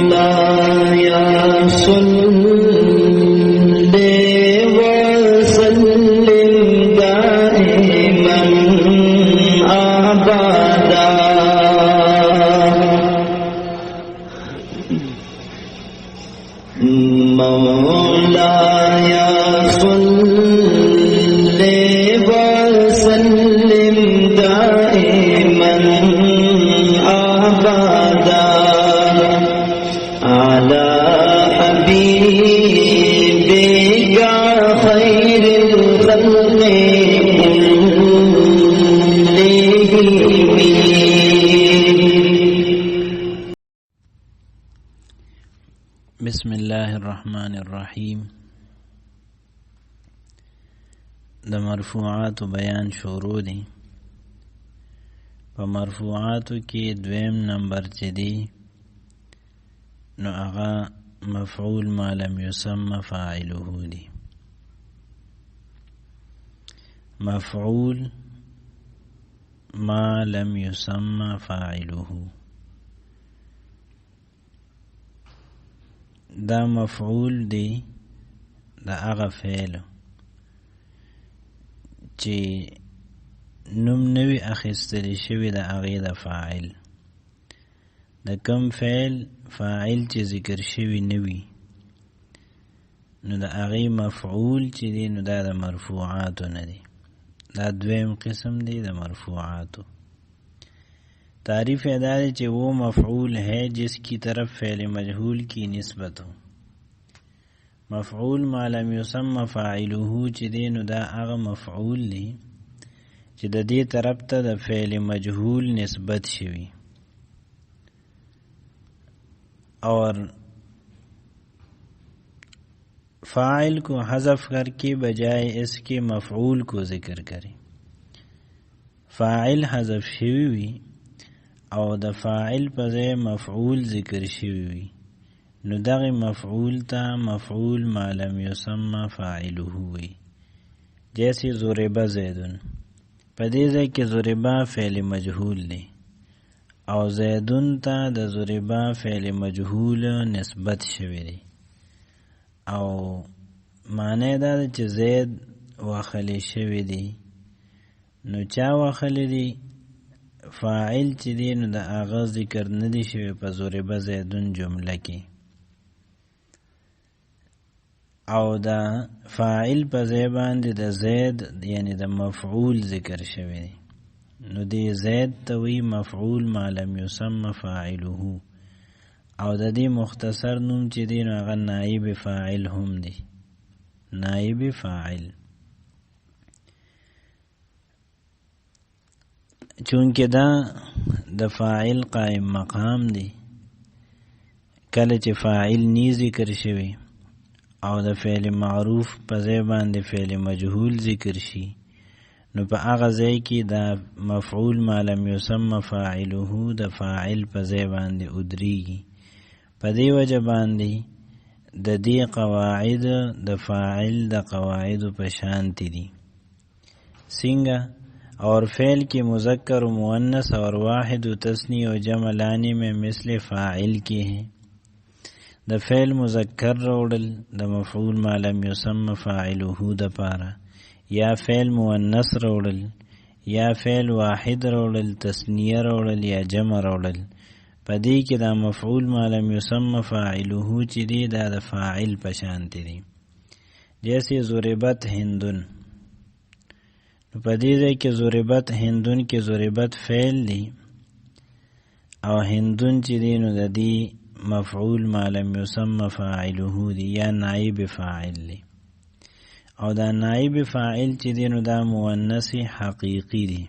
مولاي صل وسلم دائما أبدا مولاي صل وسلم دائما أبدا على حبيبك خير الخلق بسم الله الرحمن الرحیم. د مرفوعات بیان شروع دی. په مرفوعاتو کې دویم نمبر چې دی نو هغه مفعول ما لم یسمى فاعله دی. مفعول ما لم یسمى فاعله، دا مفعول دی دا هغه فعل چې نوم نوی اخیستلی شوی د هغې د فاعل. د کم فعل فاعل چې ذکر شوی نوی نو د هغې مفعول چې دی نو دا د مرفوعاتو نه دی. دا دویم قسم دی د مرفوعاتو. تعریف ادا ہے کہ وہ مفعول ہے جس کی طرف فعل مجہول کی نسبت ہو. مفعول ما لم یسمى فاعله چې دی نو دا هغه مفعول دی چې د دې طرف ته د فعل مجهول نسبت شوی اور فاعل کو حذف کر کے بجائے اس کے مفعول کو ذکر کرے. فاعل حذف شوی وی او د فاعل په ځای مفعول ذکر شوی وي نو دغه مفعول ته مفعول ما لم یسمى فاعله وي. جیسے ضرب زیدن، په دې ځای کې ضربا فعل مجهول دی او زیدن ته د ضربا فعل مجهول نسبت شوی دی او معنی دا ده چې زید واخلی شوی دی. نو چا واخلی دی؟ فاعل چې دی نو د هغه ذکر نه دی شوی په ضرب زیدن جمله کې او دا فاعل په ځای باندې د زید یعنی د مفعول ذکر شوی دی. نو دی زید ته وی مفعول ما لم یسمى فاعله او د دې مختصر نوم چې دی نو هغه نائب فاعل هم دی. نائب فاعل چونکه دا د فاعل قائم مقام دی، کله چې فاعل نی ذکر شوی او د فعل معروف په ځای باندې فعل مجهول ذکر شي نو په هغه ځای کې دا مفعول ما لم یسمى فاعله د فاعل په ځای باندې ادریږي. په دې وجه باندې د دې قواعد د فاعل د قواعدو په شانتی دي. څنګه؟ اور فعل کی مذکر و مؤنث اور واحد و تثنی و جمع لانے میں مثل فاعل کی ہیں. د فعل مذکر روڑل د مفعول ما لم یسمى فاعله د پارا، یا فعل مؤنث روڑل، یا فعل واحد روڑل، تثنیه روڑل یا جمع روڑل. پدې کې دا مفعول ما لم یسمى فاعله چې دی دا د فاعل په شانتی دی. جیسے ضربت هندن، په دې ځای کې ضربت هندون کې ضربت فعل دی او هندون چې دی نو د دې مفعول ما لم یسمى فاعله دی یا نائب فاعل دی او دا نائب فاعل چې دی نو دا مؤنث حقیقی دی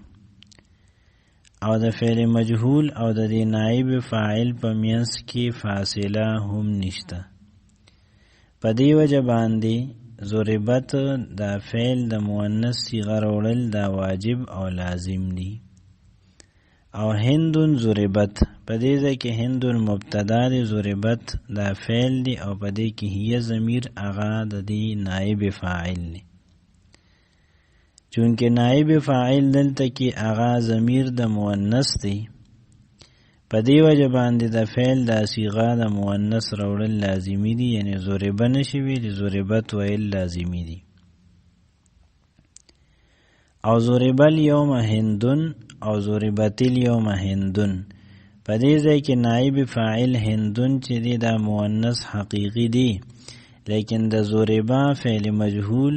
او د فعل مجهول او د دې نائب فاعل په منځ کې فاصله هم نشته. په دې وجه باندې ضربت دا فعل د مؤنث صیغه راوړل دا واجب او لازم دی. او هندون ضربت، په دې ځای کې هندون مبتدا دی، ضربت دا فعل دی او په دې کې هي ضمیر هغه د دې نائب فاعل دی. چونکه نائب فاعل دلته کې هغه ضمیر د مؤنث دی په دې وجه باندې د فعل د صيغه د مؤنث راوړل لازمی دي، یعنی ضرب نشي ویل، ضربت ویل لازمی دي. او ضرب اليوم هندن او ضربت اليوم هندن، په دې ځای کې نائب فاعل هندن چې دی دا مؤنث حقیقی دی، لیکن د ضربا فعل مجهول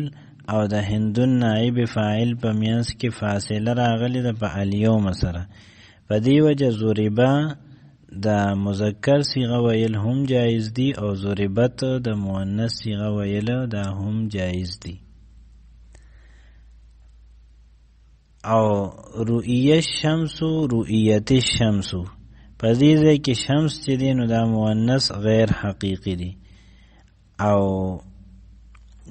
او د هندن نائب فاعل په میانس کې فاصله راغلی ده په الیوم سره. په دې وجه ضربا د مذکر صيغه ویل هم جایز دي او ضربت د مؤنث صيغه ویل دا هم جایز دي. او رؤیه الشمس رؤیت الشمس، په دې ځای کې شمس چې دی نو دا مؤنث غیر حقیقی دی او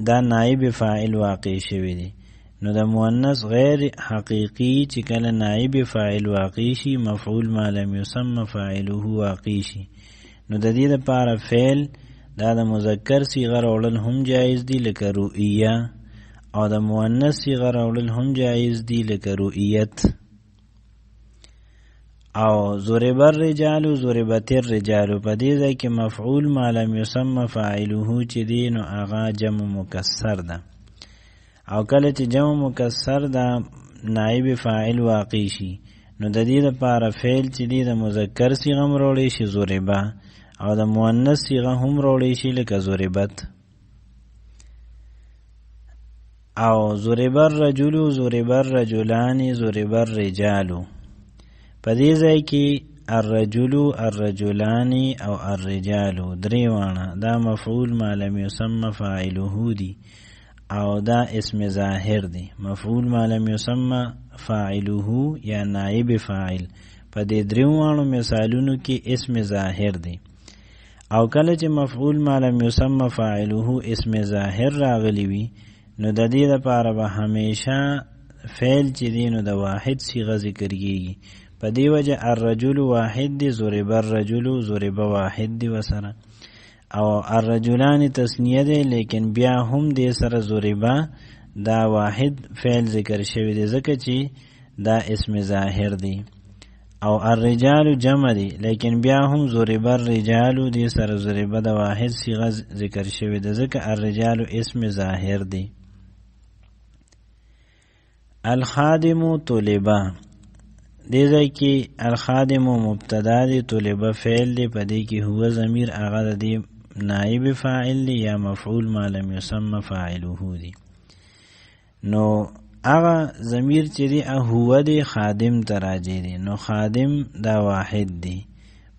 دا نائب فاعل واقع شوی دی. نو د مؤنث غیر حقیقی چې کله نائب فاعل واقع شي مفعول ما لم یسمى فاعله واقع شي، نو د دې لپاره فعل دا د مذکر صيغه راوړل هم جایز دي لکه رؤیه، او د مؤنث صيغه راوړل هم جایز دي لکه رؤیت. او ضرب الرجال ضربت الرجال، په دې ځای کې مفعول ما لم یسمى فاعله چې دی نو هغه جمع مکسر ده، او کله چې جمع مکسر ده نائب فاعل واقع شي نو د دې لپاره فعل چې دی د مذکر صيغه راوړي شي ضربه، او د مؤنث صيغه هم راوړي شي لکه ضربت. او ضرب الرجل ضرب الرجلان ضرب الرجال، په دې ځای کې الرجل الرجلان او الرجال درې وانه دا مفعول ما لم یسمى فاعله دی او دا اسم ظاهر دی. مفعول ما لم یسمى فاعله یا نائب فاعل په دې درې وانو مثالونو کې اسم ظاهر دی. او کله چې مفعول ما لم یسمى فاعله اسم ظاهر راغلی وي نو د دې لپاره به همیشه فعل چې دی نو د واحد صيغه ذکر کیږي. په دی وجه الرجل واحد دی، ضرب الرجل ضرب واحد دی وسره. او الرجلان تسنیه دی لیکن بیا هم دی سره ضربا دا واحد فعل ذکر شوی دی ځکه چې دا اسم ظاهر دی. او الرجال جمع دی لیکن بیا هم ضرب الرجال دی سره ضربا دا واحد صيغه ذکر شوی دی ځکه الرجال اسم ظاهر دی. الخادم طلبا، دې ځای کې الخادم مبتدا دی، طلبه فعل دی، په دې کې هو ضمیر هغه د دې نائب فاعل دی یا مفعول ما لم یسمى فاعله دی. نو هغه ضمیر چې دی هو دی خادم ته راجع دی، نو خادم دا واحد دی،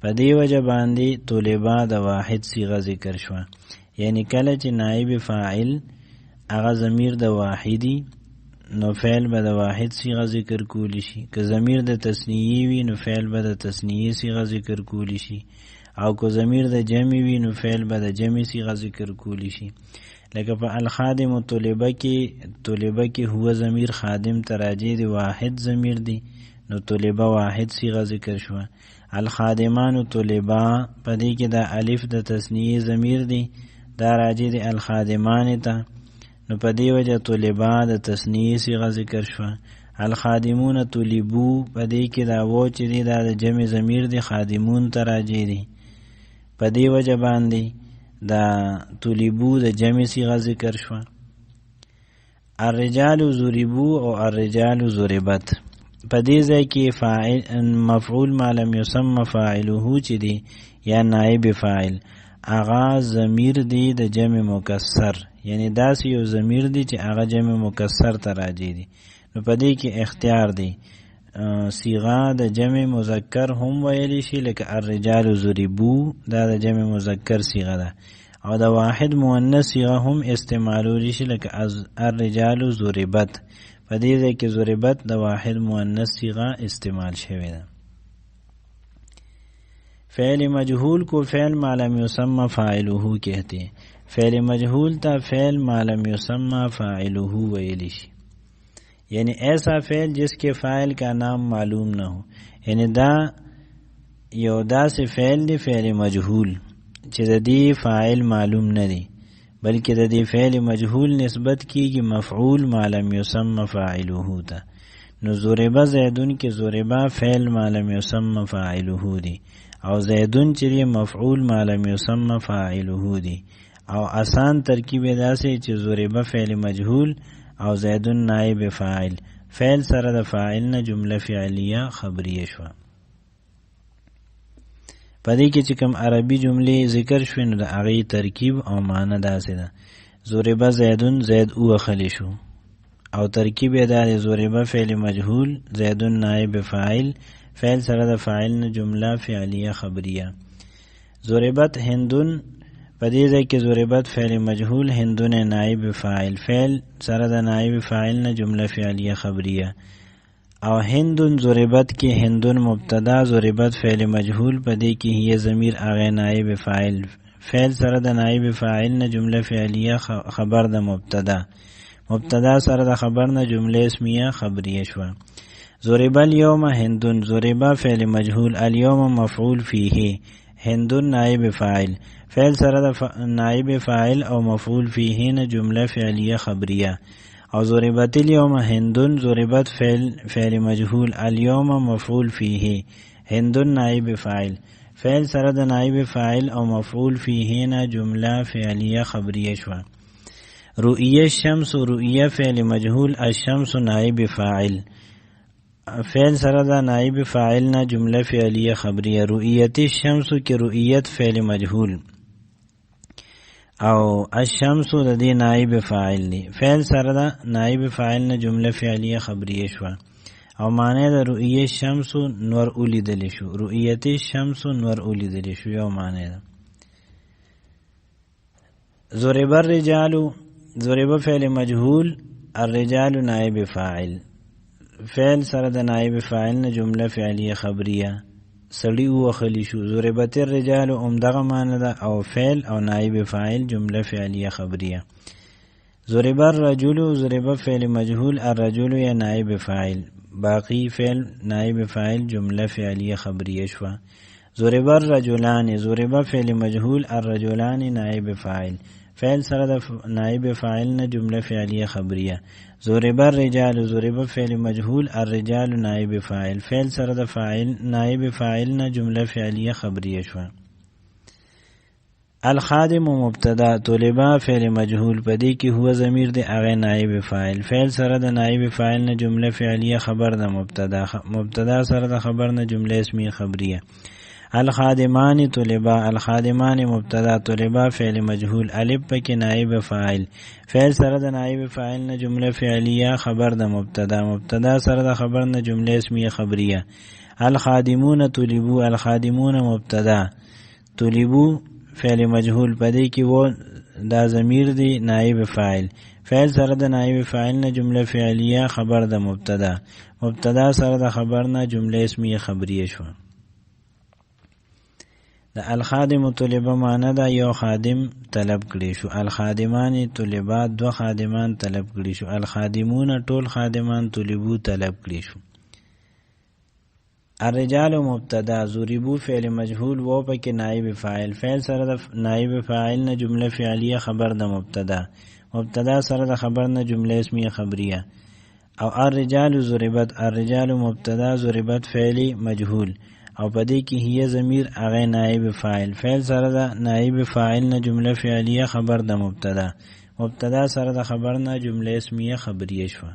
په دې وجه باندې طلبه د واحد صيغه ذکر شوه. یعنی کله چې نائب فاعل هغه ضمیر د واحدی نو فعل به د واحد صيغه ذکر کولی شي، که ضمیر د تثنیه وي نو فعل به د تثنیه صيغه ذکر کولی شي، او که ضمیر د جمع وي نو فعل به د جمع صيغه ذکر کولی شي. لکه په الخادم طلبه کې هو ضمیر خادم ته راجع دی، واحد ضمیر دی، نو طلبه واحد صيغه ذکر شوه. الخادمان طلبه په دې کې د الف د تثنیه ضمیر دی، دا راجع دی الخادمان ته، نو په دې وجه طلبه د تثنیه صيغه ذکر شوه. الخادمون طلبو په دې کې دا و چې دی دا د جمع ضمیر دی، خادمون ته راجع دی، په دې وجه باندې دا طلبو د جمع صيغه ذکر شوه. الرجال ضربو او الرجال ضربت، په دې ځای کې فاعل مفعول ما لم یسمى فاعله چې دی یا نائب فاعل اغا ضمیر دی د جمع مکسر، یعنی داسې یو ضمیر دی چې هغه جمع مکسر ته راجع دی. نو په دې کې اختیار دی، صيغه د جمع مذکر هم ویلی شي لکه الرجال ضربو دا د جمع مذکر صيغه ده، او د واحد مؤنث صيغه هم استعمالولی شي لکه الرجال ضربت، په دې ځای کې ضربت د واحد مؤنث صيغه استعمال شوی ده. فعل مجهول کو فعل ما لم يسمى فاعله کہتے ہیں. فعل مجهول تا فعل ما لم يسمى فاعله ویلی شي، یعنی ایسا فعل جس کے فاعل کا نام معلوم نہ ہو، یعنی دا یو دا سے فعل دی فعل مجهول چې د دې فاعل معلوم نه دی، بلکې د دې فعل مجهول نسبت کیږي مفعول ما لم يسمى فاعله ته. نو ضربه زیدون کې ضربه فعل ما لم یسمى فاعله دی او زیدون چې مفعول ما لم یسمى فاعله دی او آسان ترکیب داسې چې ضربه فعل مجهول او زیدون نائب فاعل فعل سره د فاعل نه جمله فعلیه خبریه شو. پدې کې چې کوم عربي جملې ذکر شوې نو د هغې ترکیب او معنی داسې ده. ضربه زیدون زید او خلی شو او ترکیب یې دا ضربه فعل مجهول زیدون نائب فاعل فعل سره د فاعل نه جمله فعلیه خبریه. ضربت هندون پدې ځای کې ضربت فعل مجهول هندون نائب فاعل فعل سره د نائب فاعل نه جمله فعلیه خبریه. او هندون ضربت کې هندون مبتدا ضربت فعل مجهول پدې کې هي ضمیر هغه نائب فاعل فعل سره د نائب فاعل نه جمله فعلیه خبر د مبتدا سره د خبر نه جمله اسمیه خبریه شو. ضرب اليوم هندون ضرب فعل مجهول اليوم مفعول فيه هندون نائب فاعل فعل سره د نائب فاعل او مفعول فيه نه جمله فعلیه خبریه. او ضربت اليوم هندون ضربت فعل مجهول اليوم مفعول فيه هندون نائب فاعل فعل سره د نائب فاعل او مفعول فيه نه جمله فعلیه خبریه شو. رؤیه الشمس رؤیه فعل مجهول الشمس نائب فاعل فعل سره د نائب فاعل نه جمله فعلیه خبریه. رؤیت الشمس کې رؤیت فعل مجهول او الشمس د دې نائب فاعل دی فعل سره د نائب فاعل نه جمله فعلیه خبریه شو. او معنی د رؤیه الشمس نور اولیدل شو رؤیت الشمس نور اولیدل شو یو معنی ده. ضرب الرجال ضرب فعل مجهول الرجال نائب فاعل فعل سره د نائب فاعل نه جمله فعلیه خبریه سړی وخلی شو. ضربت الرجال دغه معنی ده او فعل او نائب فاعل جمله فعلیه خبریه. ضرب الرجل ضرب فعل مجهول الرجل یا نائب فاعل باقی فعل نائب فاعل جمله فعلیه خبریه شو. ضرب الرجلان ضرب فعل مجهول الرجلان نائب فاعل فعل سره د نائب فاعل نه جمله فعلیه خبریه. ضرب الرجال ضرب فعل مجهول الرجال نائب فاعل فعل سره د فاعل نائب فاعل نه جمله فعلیه خبریه شو. الخادم مبتدا طلبا فعل مجهول پدې کې هو ضمیر د هغه نائب فاعل فعل سره د نائب فاعل نه جمله فعلیه خبر د مبتدا سره د خبر نه جمله اسمیه خبریه. الخادمان طلبا الخادمان مبتدا طلبا فعل مجهول الف پکې نائب فاعل فعل سره د نائب فاعل نه جمله فعلیه خبر د مبتدا سره د خبر نه جمله اسمیه خبریه. الخادمون طلبو الخادمون مبتدا طلبو فعل مجهول پدې کې و دا ضمیر دی نائب فاعل فعل سره د نائب فاعل نه جمله فعلیه خبر د مبتدا سره د خبر نه جمله اسمیه خبریه شو. د الخادم طلبه معنی دا یو خادم طلب کړي شو. الخادمان طلبا دو خادمان طلب کړي شو. الخادمون ټول خادمان طلبو طلب کړي شو. الرجال مبتدا ضربو فعل مجهول و پکې نائب فاعل فعل سره د نائب فاعل نه جمله فعلیه خبر د مبتدا سره د خبر نه جمله اسمیه خبریه. او الرجال ضربت الرجال مبتدا ضربت فعل مجهول او پدې کې هي ضمیر هغه نائب فاعل فعل سره د نائب فاعل نه جمله فعلیه خبر د مبتدا سره د خبر نه جمله اسمیه خبریه شو.